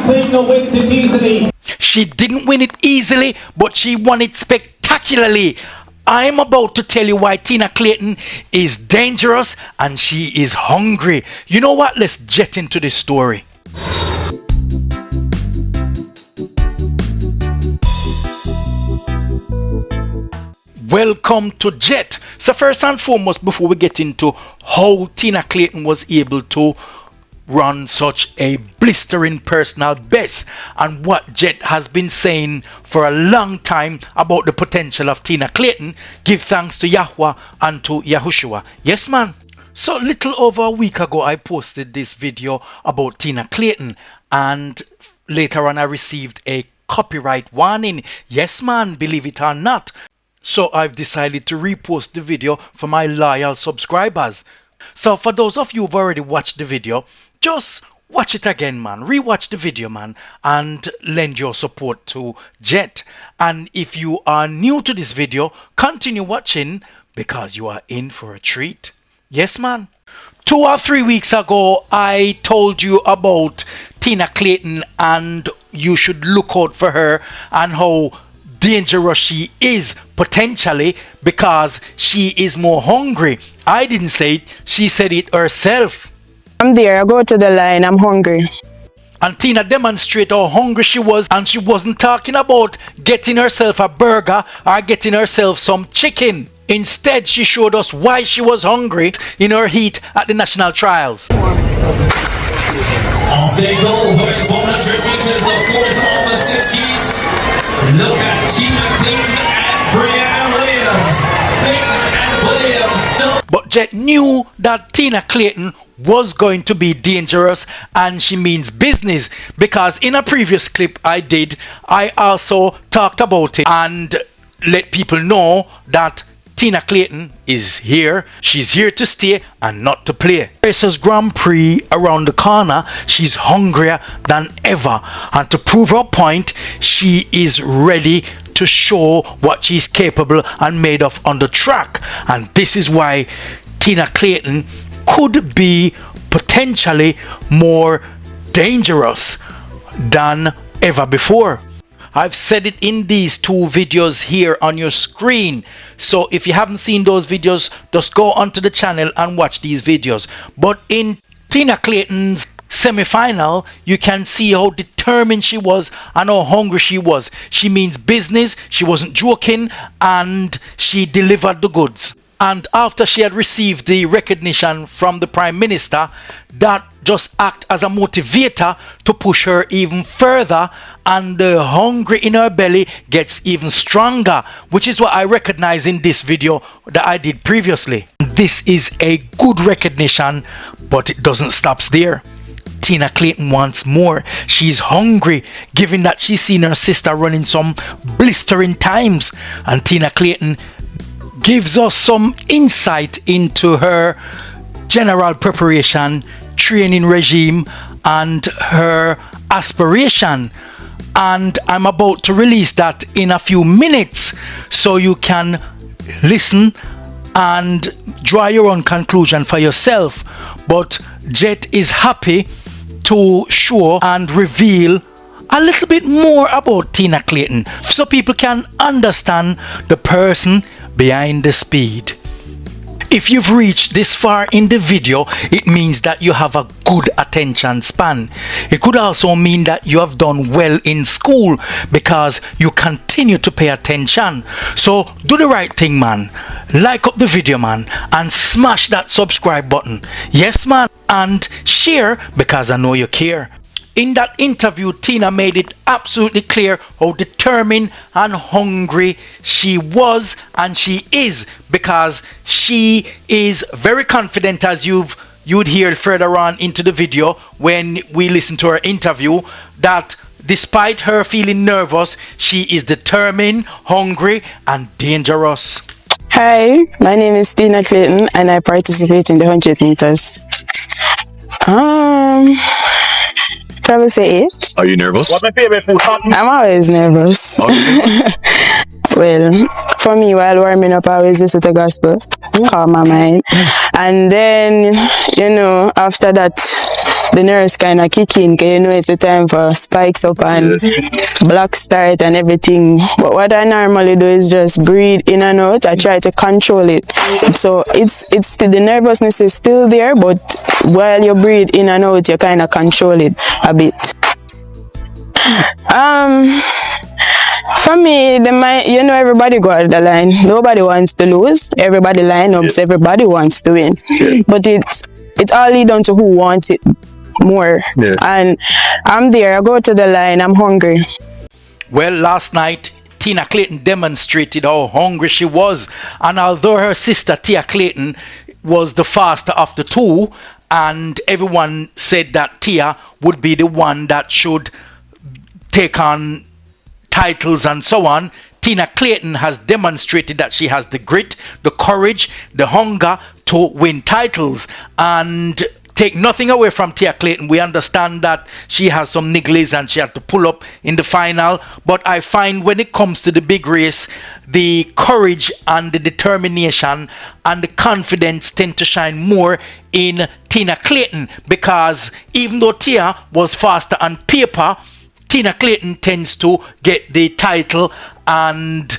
Clayton wins it easily. She didn't win it easily, but she won it spectacularly. I'm about to tell you why Tina Clayton is dangerous and she is hungry. You know what? Let's jet into this story. Welcome to Jet. So first and foremost, before we get into how Tina Clayton was able to run such a blistering personal best and what Jet has been saying for a long time about the potential of Tina Clayton, give thanks to Yahweh and to Yahushua. Yes, man. So little over a week ago, I posted this video about Tina Clayton, and later on I received a copyright warning. Yes, man, believe it or not. So I've decided to repost the video for my loyal subscribers. So for those of you who've already watched the video, just watch it again, man. Rewatch the video, man, and lend your support to Jet. And if you are new to this video, continue watching because you are in for a treat. Yes, man. 2 or 3 weeks ago, I told you about Tina Clayton and you should look out for her and how dangerous she is potentially because she is more hungry. I didn't say it, she said it herself. I'm there, I go to the line, I'm hungry. And Tina demonstrated how hungry she was, and she wasn't talking about getting herself a burger or getting herself some chicken. Instead, she showed us why she was hungry in her heat at the national trials. Off they go, but it's 100 meters of 4th over 60s. Look at Tina Clayton and Brianna Williams. Clayton and Williams. But Jet knew that Tina Clayton was going to be dangerous, and she means business, because in a previous clip I also talked about it and let people know that Tina Clayton is here. She's here to stay and not to play. Racers Grand Prix around the corner. She's hungrier than ever, and to prove her point, she is ready to show what she's capable and made of on the track. And this is why Tina Clayton could be potentially more dangerous than ever before. I've said it in these 2 videos here on your screen. So if you haven't seen those videos, just go onto the channel and watch these videos. But in Tina Clayton's semi-final, you can see how determined she was and how hungry she was. She means business, she wasn't joking, and she delivered the goods. And after she had received the recognition from the Prime Minister, that just acted as a motivator to push her even further, and the hunger in her belly gets even stronger, which is what I recognize in this video that I did previously. This is a good recognition, but it doesn't stop there. Tina Clayton wants more. She's hungry, given that she's seen her sister running some blistering times, and Tina Clayton gives us some insight into her general preparation, training regime, and her aspiration. And I'm about to release that in a few minutes, so you can listen and draw your own conclusion for yourself. But Jet is happy to show and reveal a little bit more about Tina Clayton, so people can understand the person behind the speed. If you've reached this far in the video, it means that you have a good attention span. It could also mean that you have done well in school because you continue to pay attention. So do the right thing, man. Like up the video, man, and smash that subscribe button. Yes, man, and share because I know you care. In that interview, Tina made it absolutely clear how determined and hungry she was and she is, because she is very confident, as you'd hear further on into the video when we listen to her interview, that despite her feeling nervous, she is determined, hungry, and dangerous. Hi, my name is Tina Clayton and I participate in the 100 meters. Probably say 8. Are you nervous? I'm always nervous. Well, for me, while warming up, I always listen to gospel, calm my mind. And then, after that, the nerves kind of kick in, because you know it's a time for spikes up and black start and everything. But what I normally do is just breathe in and out. I try to control it. So it's still, the nervousness is still there, but while you breathe in and out, you kind of control it a bit. For me, you know, everybody go out the line. Nobody wants to lose. Everybody line up, so everybody wants to win. But it's all lead down to who wants it more. And I'm there. I go to the line. I'm hungry. Well, last night, Tina Clayton demonstrated how hungry she was. And although her sister, Tia Clayton, was the faster of the two, and everyone said that Tia would be the one that should take on titles and so on, Tina Clayton has demonstrated that she has the grit, the courage, the hunger to win titles. And take nothing away from Tia Clayton, we understand that she has some nigglies and she had to pull up in the final. But I find when it comes to the big race, the courage and the determination and the confidence tend to shine more in Tina Clayton, because even though Tia was faster on paper, Tina Clayton tends to get the title and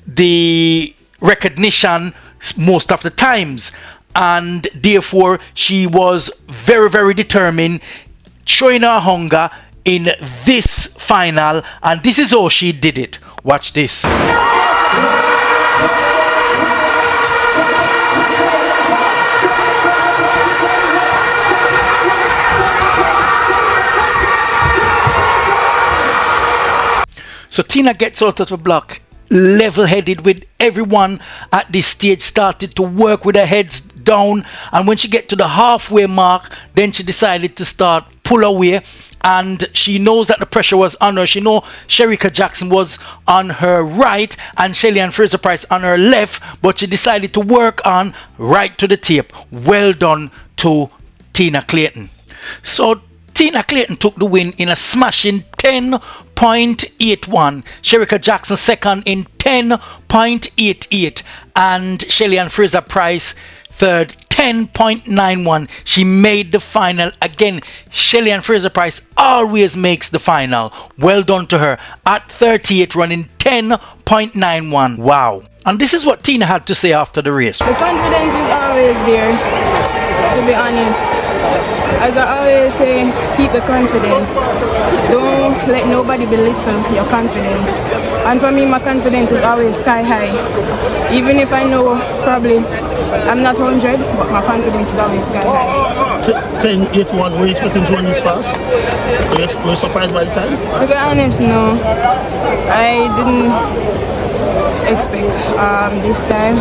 the recognition most of the times. And therefore, she was very, very determined, showing her hunger in this final. And this is how she did it. Watch this. So Tina gets out of the block, level-headed with everyone at this stage, started to work with her heads down, and when she get to the halfway mark, then she decided to start pull away, and she knows that the pressure was on her. She know Shericka Jackson was on her right and Shelly-Ann Fraser-Pryce on her left, but she decided to work on right to the tape. Well done to Tina Clayton. So Tina Clayton took the win in a smashing 10.81. Shericka Jackson second in 10.88. And Shelly-Ann Fraser-Pryce third, 10.91. She made the final again. Shelly-Ann Fraser-Pryce always makes the final. Well done to her. At 38, running 10.91. Wow. And this is what Tina had to say after the race. The confidence is always there, to be honest. As I always say, keep the confidence. Don't let nobody belittle your confidence. And for me, my confidence is always sky high. Even if I know probably I'm not 100, but my confidence is always sky high. 10-8-1, were you expecting to run this fast? Were you surprised by the time? To be honest, no. I didn't expect this time.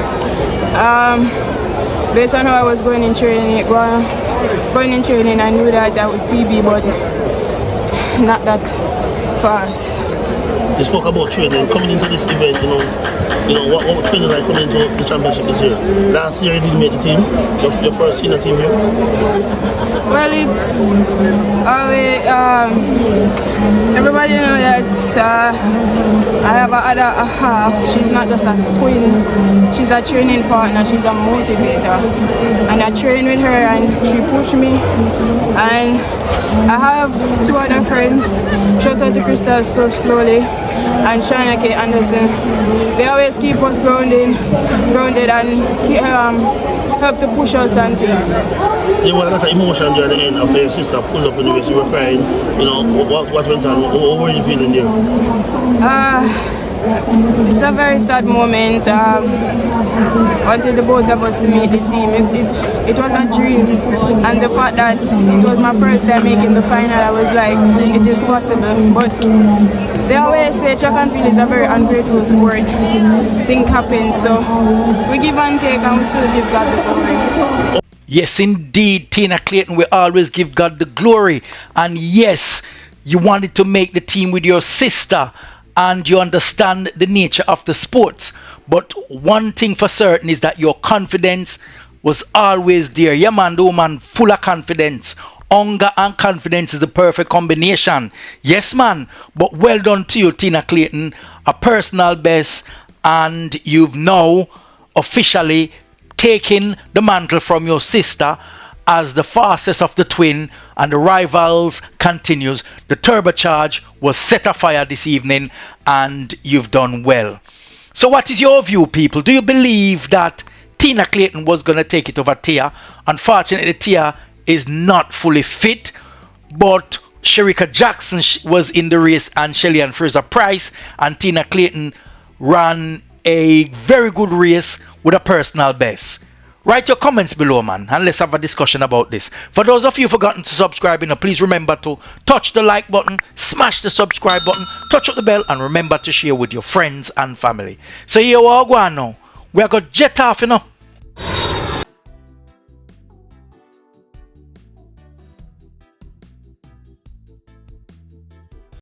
Based on how I was going in training, I knew that I would PB, but not that fast. You spoke about training. Coming into this event, you know what training like coming into the championship this year? Last year you didn't make the team, your first senior team here. Well, it's always everybody know that I have a half. She's not just a twin. She's a training partner. She's a motivator, and I train with her, and she pushed me. And I have two other friends. Shout out to Krista So Slowly and Shana K. Anderson. They always keep us grounded and help to push us and There was a lot of emotion there at the end after your sister pulled up in the race. You were crying. You know, what went on? What were you feeling there? It's a very sad moment. Wanted the both of us to make the team. It was a dream, and the fact that it was my first time making the final, I was like, it is possible. But they always say track and field is a very ungrateful sport. Things happen, so we give and take, and we still give God the glory. Yes, indeed, Tina Clayton will always give God the glory. And yes, you wanted to make the team with your sister, and you understand the nature of the sports. But one thing for certain is that your confidence was always there. Yeah, man, the woman full of confidence. Hunger and confidence is the perfect combination. Yes, man. But well done to you, Tina Clayton. A personal best. And you've now officially taken the mantle from your sister. as the fastest of the twin and the rivals continues. The turbocharge was set afire this evening and you've done well. So what is your view, people? Do you believe that Tina Clayton was going to take it over Tia? Unfortunately, Tia is not fully fit, but Shericka Jackson was in the race and Shelly and Fraser Price, and Tina Clayton ran a very good race with a personal best. Write your comments below, man, and let's have a discussion about this. For those of you who forgotten to subscribe, please remember to touch the like button, smash the subscribe button, touch up the bell, and remember to share with your friends and family. So here we are going now. We are going to jet off,